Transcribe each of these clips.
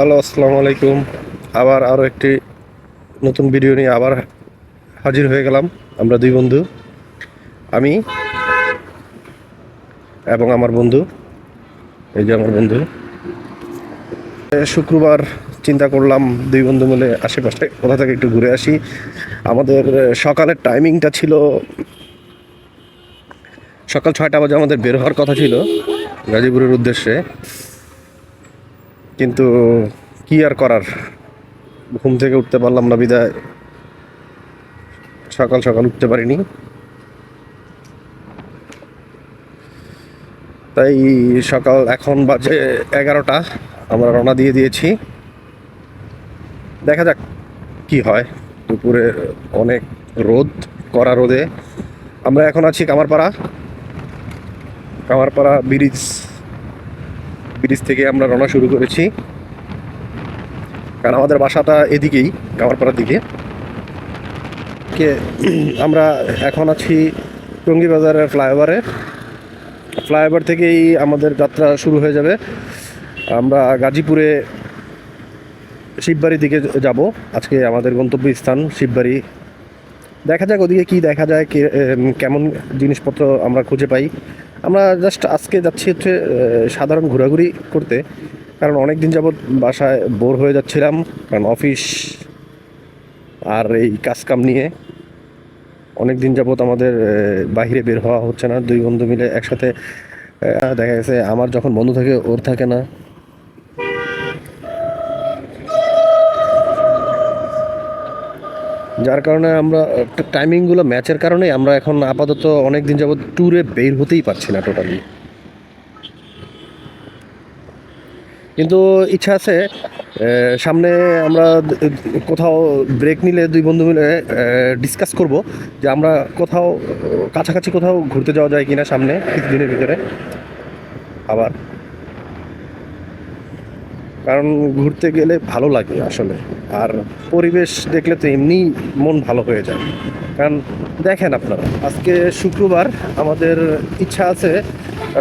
Hello, আসসালামু আলাইকুম। আবার আরও একটি নতুন ভিডিও নিয়ে আবার হাজির হয়ে গেলাম। আমরা দুই বন্ধু, আমি এবং আমার বন্ধু। এই যে আমার বন্ধু। শুক্রবার চিন্তা করলাম দুই বন্ধু মিলে আশেপাশে কোথা থেকে একটু ঘুরে আসি। আমাদের সকালের টাইমিংটা ছিল সকাল 6টা বাজে আমাদের বের হওয়ার কথা ছিল গাজীপুরের উদ্দেশ্যে, কিন্তু কি আর করার, ঘুম থেকে উঠতে পারলাম না বিদায় সকাল সকাল উঠতে পারিনি। তাই সকাল এখন বাজে 11টা, আমরা রওনা দিয়ে দিয়েছি। দেখা যাক কি হয়। দুপুরে অনেক রোদ, কড়া রোদে। আমরা এখন আছি কামারপাড়া। কামারপাড়া ব্রিজ ব্রিজ থেকে আমরা রওনা শুরু করেছি, কারণ আমাদের বাসাটা এদিকেই, কামারপাড়ার দিকে। আমরা এখন আছি টঙ্গীবাজারের ফ্লাইওভারে। ফ্লাইওভার থেকেই আমাদের যাত্রা শুরু হয়ে যাবে। আমরা গাজীপুরে শিববাড়ির দিকে যাব। আজকে আমাদের গন্তব্যস্থান শিববাড়ি। দেখা যাক ওদিকে কি দেখা যায়, কেমন জিনিসপত্র আমরা খুঁজে পাই। আমরা জাস্ট আজকে যাচ্ছি হচ্ছে সাধারণ ঘোরাঘুরি করতে, কারণ অনেক দিন যাবৎ বাসায় বোর হয়ে যাচ্ছিলাম, কারণ অফিস আর এই কাজকাম নিয়ে অনেক দিন যাবৎ আমাদের বাইরে বের হওয়া হচ্ছে না। দুই বন্ধু মিলে একসাথে দেখা গেছে আমার যখন বন্ধু থাকে ওর থাকে না। যার কারণে আমরা টাইমিংগুলো ম্যাচের কারণে আমরা এখন আপাতত অনেক দিন যাবৎ ট্যুরে বের হতেই পারছি না টোটালি। কিন্তু ইচ্ছা আছে সামনে আমরা কোথাও ব্রেক নিলে দুই বন্ধু মিলে ডিসকাস করব যে আমরা কোথাও কাছাকাছি কোথাও ঘুরতে যাওয়া যায় কিনা সামনে কিছুদিনের ভিতরে আবার। কারণ ঘুরতে গেলে ভালো লাগে আসলে, আর পরিবেশ দেখলে তো এমনি মন ভালো হয়ে যায়। কারণ দেখেন আপনারা, আজকে শুক্রবার, আমাদের ইচ্ছা আছে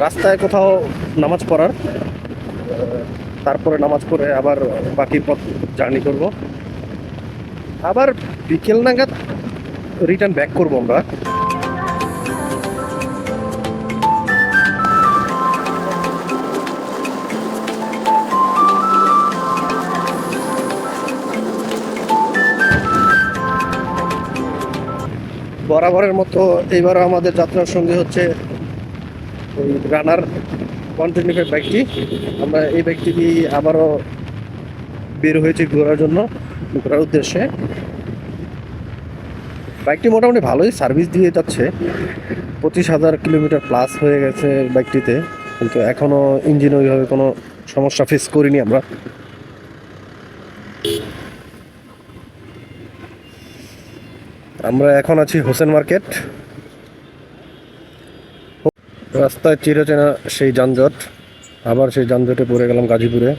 রাস্তায় কোথাও নামাজ পড়ার, তারপরে নামাজ পড়ে আবার বাকি পথ জার্নি করব, আবার বিকেল নাগাদ রিটার্ন ব্যাক করব আমরা। বরাবরের মতো এইবারও আমাদের যাত্রার সঙ্গে হচ্ছে ওই রানার 125 বাইকটি। আমরা এই বাইকটি দিয়ে আবারও বের হয়েছি ঘোরার উদ্দেশ্যে। বাইকটি মোটামুটি ভালোই সার্ভিস দিয়ে যাচ্ছে, 25,000 কিলোমিটার প্লাস হয়ে গেছে বাইকটিতে, কিন্তু এখনও ইঞ্জিন ওইভাবে কোনো সমস্যা ফেস করিনি আমরা। আমরা এখন আছি হোসেন মার্কেট। রাস্তায় চিরচেনা সেই যানজট, আবার সেই যানজটে পড়ে গেলাম গাজীপুরে।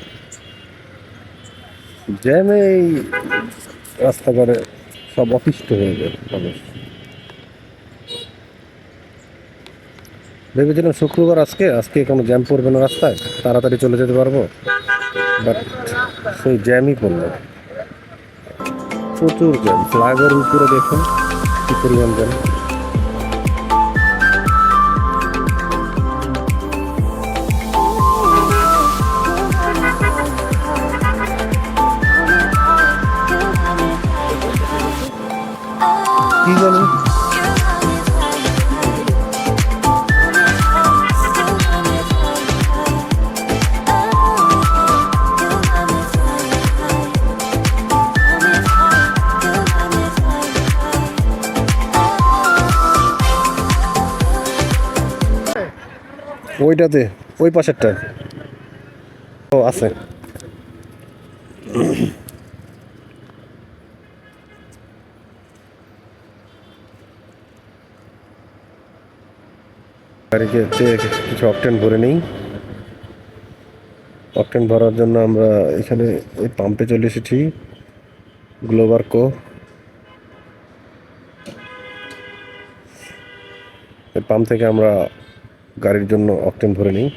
জ্যামেই রাস্তাঘাটে সব অতিষ্ঠ হয়ে যায় মানুষ। ভেবেছিলাম শুক্রবার আজকে আজকে কোনো জ্যাম পড়বে না, রাস্তায় তাড়াতাড়ি চলে যেতে পারবো, বাট সেই জ্যামই পড়লো। প্রচুর জ্যাম, ফ্লাইওভারের উপরে দেখুন কি পরিমাণ জ্যাম। কি জানি ওইটাতে, ওই পাশেরটা ও আছে। গাড়িতে কিছু অকটেন ভরে নেই। অকটেন ভরার জন্য আমরা এখানে এই পাম্পে চলে এসেছি, গ্লোবারকো। এই পাম্প থেকে আমরা গাড়ির জন্য অকটেন ভরে নিই।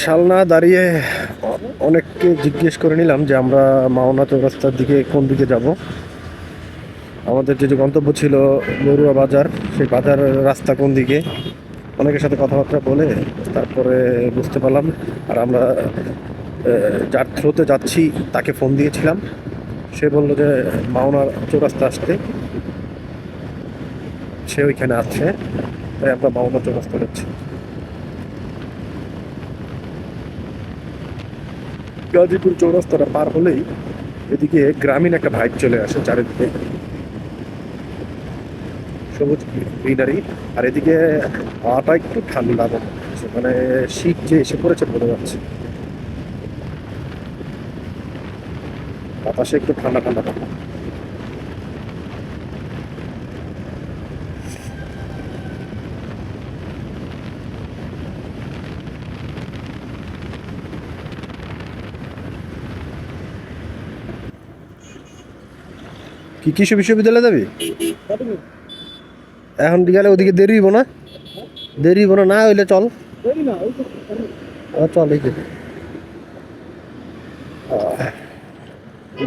শালনা দাঁড়িয়ে অনেককে জিজ্ঞেস করে নিলাম যে আমরা মাওনা চৌরাস্তার দিকে কোন দিকে যাব। আমাদের যে গন্তব্য ছিল বড়ুয়া বাজার, সেই বাজারের রাস্তা কোন দিকে, অনেকের সাথে কথাবার্তা বলে তারপরে বুঝতে পারলাম। আর আমরা যার থ্রোতে যাচ্ছি তাকে ফোন দিয়েছিলাম, সে বললো যে মাওনা চৌরাস্তা আসতে, সে ওইখানে আছে, তাই আমরা মাওনা চৌরাস্তা যাচ্ছি। গাজীপুর চৌরাস্তাটা পার হলেই এদিকে গ্রামীণ একটা ভাইব চলে আসে, চারিদিকে সবুজ গ্রিনারি। আর এদিকে হাওয়াটা একটু ঠান্ডা মনে হচ্ছে, মানে শীত যে এসে পড়েছে মনে যাচ্ছে, বাতাসে একটু ঠান্ডা ঠান্ডা ঠান্ডা। কি কৃষি বিশ্ববিদ্যালয়ে যাবি এখন? গেলে ওদিকে দেরি হইব না? দেরি হইব না? না হইলে চল, চল। এই যে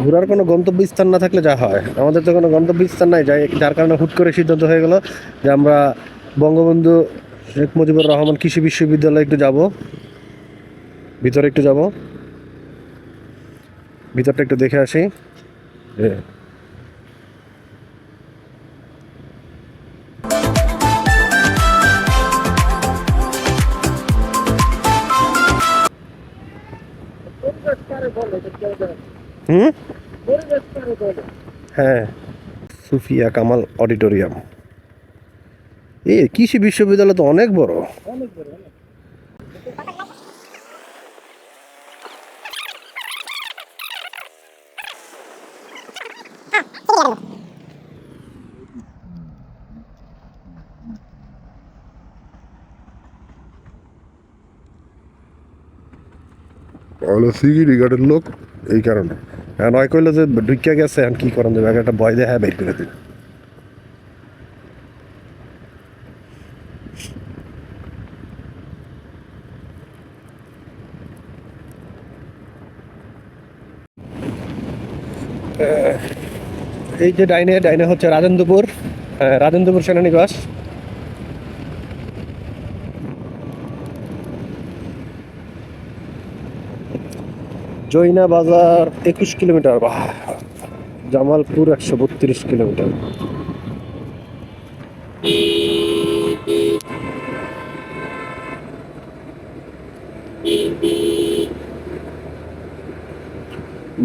ঘোরার কোনো গন্তব্যস্থান না থাকলে যা হয়, আমাদের তো কোনো গন্তব্যস্থান নাই, যার কারণে হুট করে সিদ্ধান্ত হয়ে গেল যে আমরা বঙ্গবন্ধু শেখ মুজিবুর রহমান কৃষি বিশ্ববিদ্যালয়ে একটু যাব, ভিতরে একটু যাব, ভিতরটা একটু দেখে আসি। হুম, হ্যাঁ, সুফিয়া কামাল অডিটোরিয়াম। কৃষি বিশ্ববিদ্যালয় তো অনেক বড়। হলো সিকিউরিটি গার্ডের লোক, এই কারণে নয় কইলো যে ঢুকিয়া গেছে, এখন কি করেন যাবে, একটা ভয় দেখায় বের করে দিন। এই যে ডাইনে ডাইনে হচ্ছে রাজেন্দ্রপুর, রাজেন্দ্রপুর সেনানিবাস। জৈনা বাজার 21 কিলোমিটার, বাহ। জামালপুর 132 কিলোমিটার।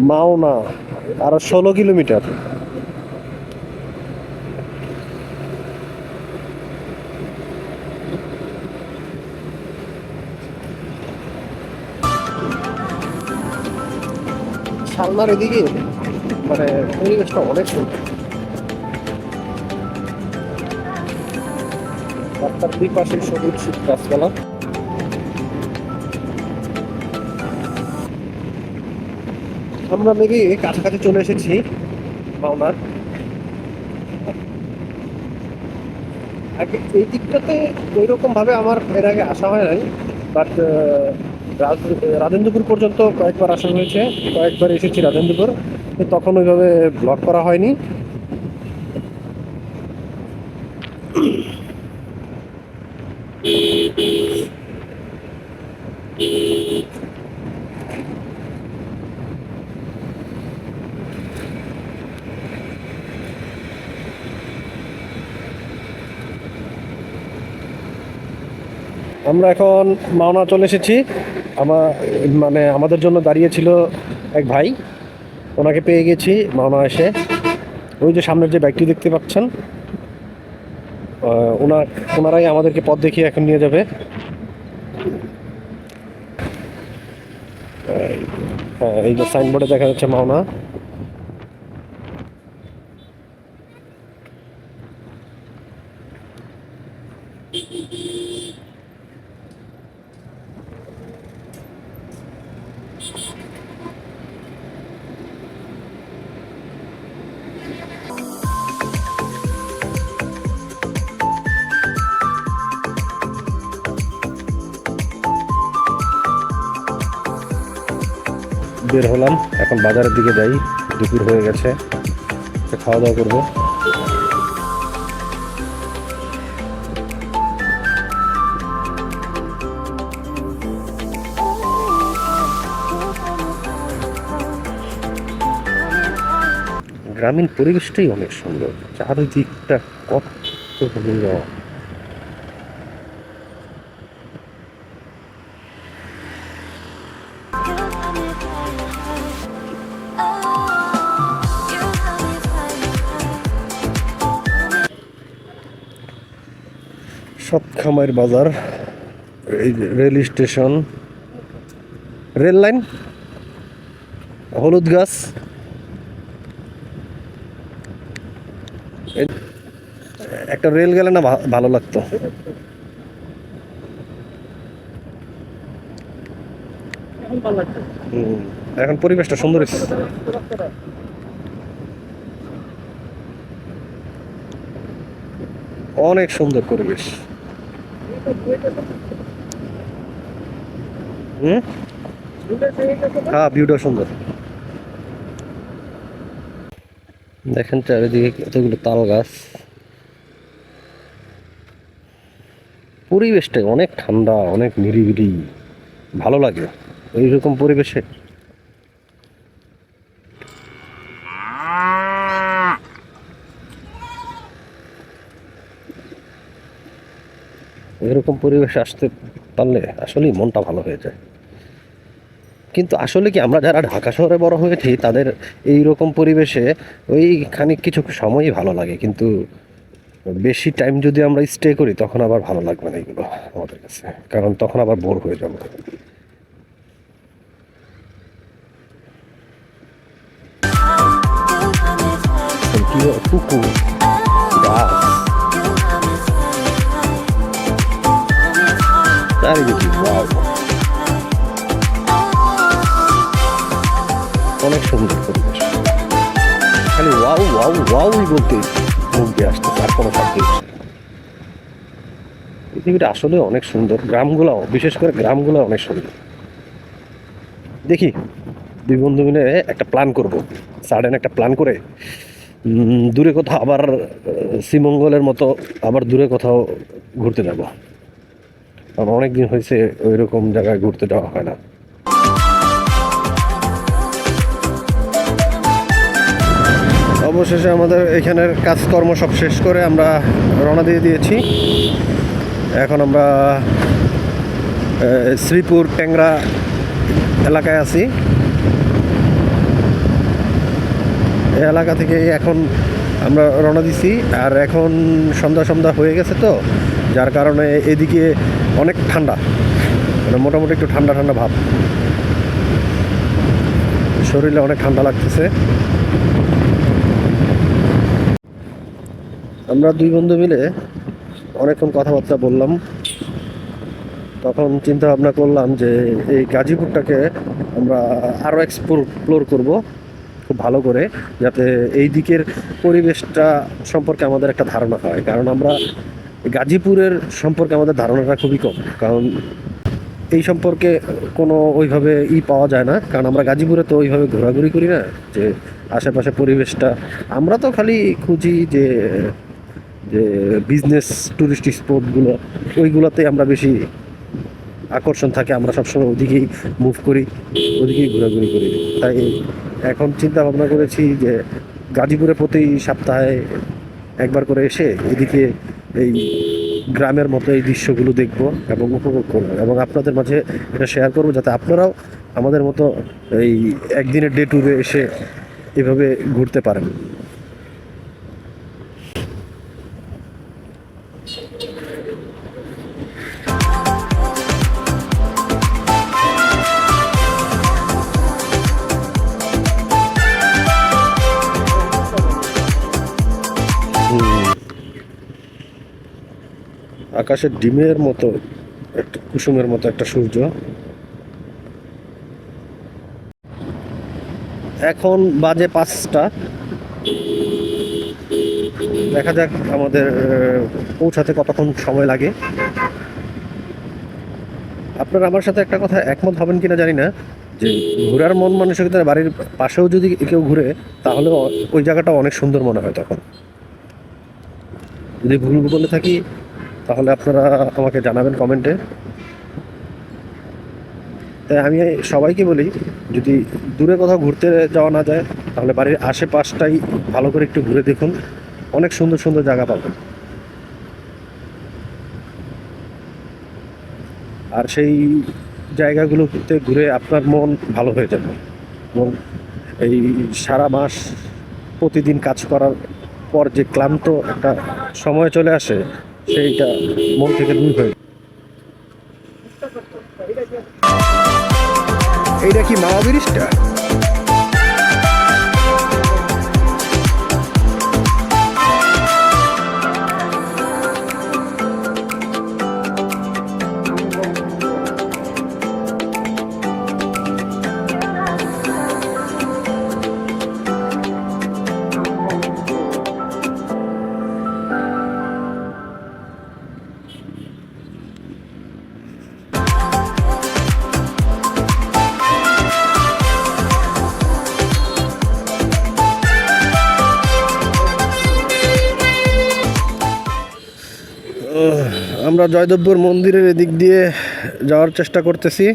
মাওনা আরো 16 কিলোমিটার। শালনার এদিকে মানে পরিবেশটা অনেক সুন্দর, রাস্তার দুই পাশে সবুজ গাছপালা। আমরা মেবি কাছাকাছি চলে এসেছি মাওনার। আগে এই দিকটাতে ওইরকম ভাবে আমার এর আগে আসা হয় নাই, বাট রাজেন্দ্রপুর পর্যন্ত কয়েকবার আসা হয়েছে, কয়েকবার এসেছি রাজেন্দ্রপুর, তখন ওইভাবে ব্লগ করা হয়নি। আমরা এখন মাওনা চলে এসেছি। আমাদের জন্য দাঁড়িয়েছিল এক ভাই, ওনাকে পেয়ে গেছি মাওনা এসে। ওই যে সামনের যে ব্যাগটি দেখতে পাচ্ছেন, ওনারাই আমাদেরকে পথ দেখিয়ে এখন নিয়ে যাবে। হ্যাঁ, এই যে সাইনবোর্ডে দেখা যাচ্ছে মাওনা। বের হলাম, এখন বাজারের দিকে যাই, দুপুর হয়ে গেছে, খাওয়া দাওয়া করবো। গ্রামীণ পরিবেশটাই অনেক সুন্দর, চারিদিকটা কত সুন্দর। সৎখামাইর বাজার, এই রেল স্টেশন, রেল লাইন, হলুদ গাছ, একটা রেল গেলে না ভালো লাগতো। এখন পরিবেশটা সুন্দর, অনেক সুন্দর পরিবেশ। হ্যাঁ, ভিউটা সুন্দর। দেখেন চারিদিকে কতগুলো তাল গাছ, পরিবেশটা অনেক ঠান্ডা, অনেক নিরিবিলি, ভালো লাগে এইরকম পরিবেশে। এরকম পরিবেশে আসতে পারলে আসলেই মনটা ভালো হয়ে যায়। কিন্তু আসলে কি আমরা যারা ঢাকা শহরে বড় হয়েছি তাদের এই রকম পরিবেশে ওই খানিক কিছু সময়ই ভালো লাগে, কিন্তু বেশি টাইম যদি আমরা স্টে করি তখন আবার ভালো লাগবে না এগুলো আমাদের কাছে, কারণ তখন আবার বোর হয়ে যাবো। পুকুর, গাছ, চারিদিকে ওয়াও, অনেক সুন্দর পরিবেশ। খালি ওয়াও ওয়াও ওয়াওই বলতে মুখ দিয়ে আসতেছে, আর কোনো শব্দ। পৃথিবীটা আসলে অনেক সুন্দর, গ্রামগুলো, বিশেষ করে গ্রামগুলো অনেক সুন্দর। দেখি দুই বন্ধু মিলে একটা প্ল্যান করব, সাডেন একটা প্ল্যান করে দূরে কোথাও আবার শ্রীমঙ্গলের মতো আবার দূরে কোথাও ঘুরতে যাব, কারণ অনেকদিন হয়েছে ওই রকম জায়গায় ঘুরতে যাওয়া হয় না। অবশেষে আমাদের এখানের কাজকর্ম সব শেষ করে আমরা রওনা দিয়ে দিয়েছি। এখন আমরা শ্রীপুর ট্যাংরা এলাকায় আছি। এই এলাকা থেকে এখন আমরা রওনা দিছি, আর এখন সন্ধ্যা সন্ধ্যা হয়ে গেছে, তো যার কারণে এদিকে অনেক ঠান্ডা, মানে মোটামুটি একটু ঠান্ডা ঠান্ডা ভাব, শরীরে অনেক ঠান্ডা লাগতেছে। আমরা দুই বন্ধু মিলে অনেকক্ষণ কথাবার্তা বললাম, তখন চিন্তা ভাবনা করলাম যে এই গাজীপুরটাকে আমরা আরও এক্সপ্লোর করব খুব ভালো করে, যাতে এই দিকের পরিবেশটা সম্পর্কে আমাদের একটা ধারণা হয়। কারণ আমরা গাজীপুরের সম্পর্কে আমাদের ধারণাটা খুবই কম, কারণ এই সম্পর্কে কোনো ওইভাবে পাওয়া যায় না, কারণ আমরা গাজীপুরে তো ওইভাবে ঘোরাঘুরি করি না, যে আশেপাশে পরিবেশটা আমরা তো খালি খুঁজি যে যে বিজনেস ট্যুরিস্ট স্পটগুলো, ওইগুলোতে আমরা বেশি আকর্ষণ থাকে, আমরা সবসময় ওদিকেই মুভ করি, ওদিকেই ঘোরাঘুরি করি। তাই এখন চিন্তা ভাবনা করেছি যে গাজীপুরে প্রতি সপ্তাহে একবার করে এসে এদিকে এই গ্রামের মতো এই দৃশ্যগুলো দেখব এবং উপভোগ করব, এবং আপনাদের মাঝে এটা শেয়ার করব, যাতে আপনারাও আমাদের মতো এই একদিনের ডে ট্যুরে এসে এভাবে ঘুরতে পারেন। আকাশের ডিমের মতো একটা কুসুমের মতো একটা সূর্য। এখন বাজে 5টা। দেখা যাক আমাদের পৌঁছাতে কতক্ষণ সময় লাগে। আপনারা আমার সাথে একটা কথা একমত হবেন কিনা জানি না, যে ঘোরার মন মানসিকতার বাড়ির পাশেও যদি কেউ ঘুরে তাহলে ওই জায়গাটা অনেক সুন্দর মনে হয়। তখন যদি ভুল বলে থাকি তাহলে আপনারা আমাকে জানাবেন কমেন্টে। তাই আমি সবাইকে বলি, যদি দূরে কোথাও ঘুরতে যাওয়া না যায় তাহলে বাড়ির আশেপাশটাই ভালো করে একটু ঘুরে দেখুন, অনেক সুন্দর সুন্দর জায়গা পাবেন। আর সেই জায়গাগুলোতে ঘুরে আপনার মন ভালো হয়ে যাবে। এবং এই সারা মাস প্রতিদিন কাজ করার পর যে ক্লান্ত একটা সময় চলে আসে, সেইটা মন থেকে দূর হয়ে। এইটা কি মাওয়া ব্রিজটা? আমরা জয়দেবপুর মন্দিরের এদিক দিয়ে যাওয়ার চেষ্টা করতেছি।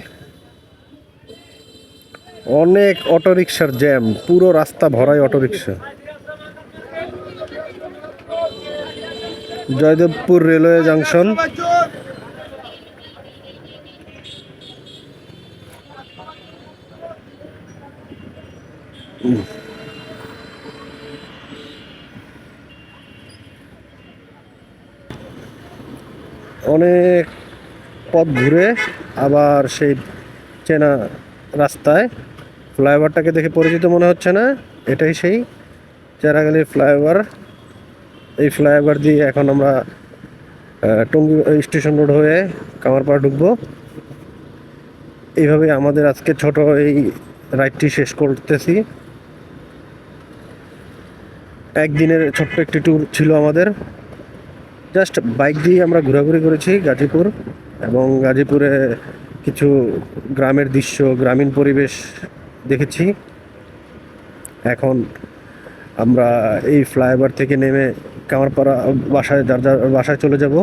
অনেক অটোরিকশার জ্যাম, পুরো রাস্তা ভরাই অটোরিকশা। Joydebpur railway junction. অনেক পথ ঘুরে আবার সেই চেনা রাস্তায়। ফ্লাইওভারটাকে দেখে পরিচিত মনে হচ্ছে না? এটাই সেই চেরাগালির ফ্লাইওভার। এই ফ্লাইওভার দিয়ে এখন আমরা টঙ্গী স্টেশন রোড হয়ে কামারপাড়া ঢুকবো। এইভাবে আমাদের আজকে ছোট এই রাইডটি শেষ করতেছি। একদিনের ছোট্ট একটি ট্যুর ছিল আমাদের। জাস্ট বাইক দিয়ে আমরা ঘোরাঘুরি করেছি গাজীপুর, এবং গাজীপুরে কিছু গ্রামের দৃশ্য, গ্রামীণ পরিবেশ দেখেছি। এখন আমরা এই ফ্লাইওভার থেকে নেমে কামারপাড়া বাসায় যার যার বাসায় চলে যাব।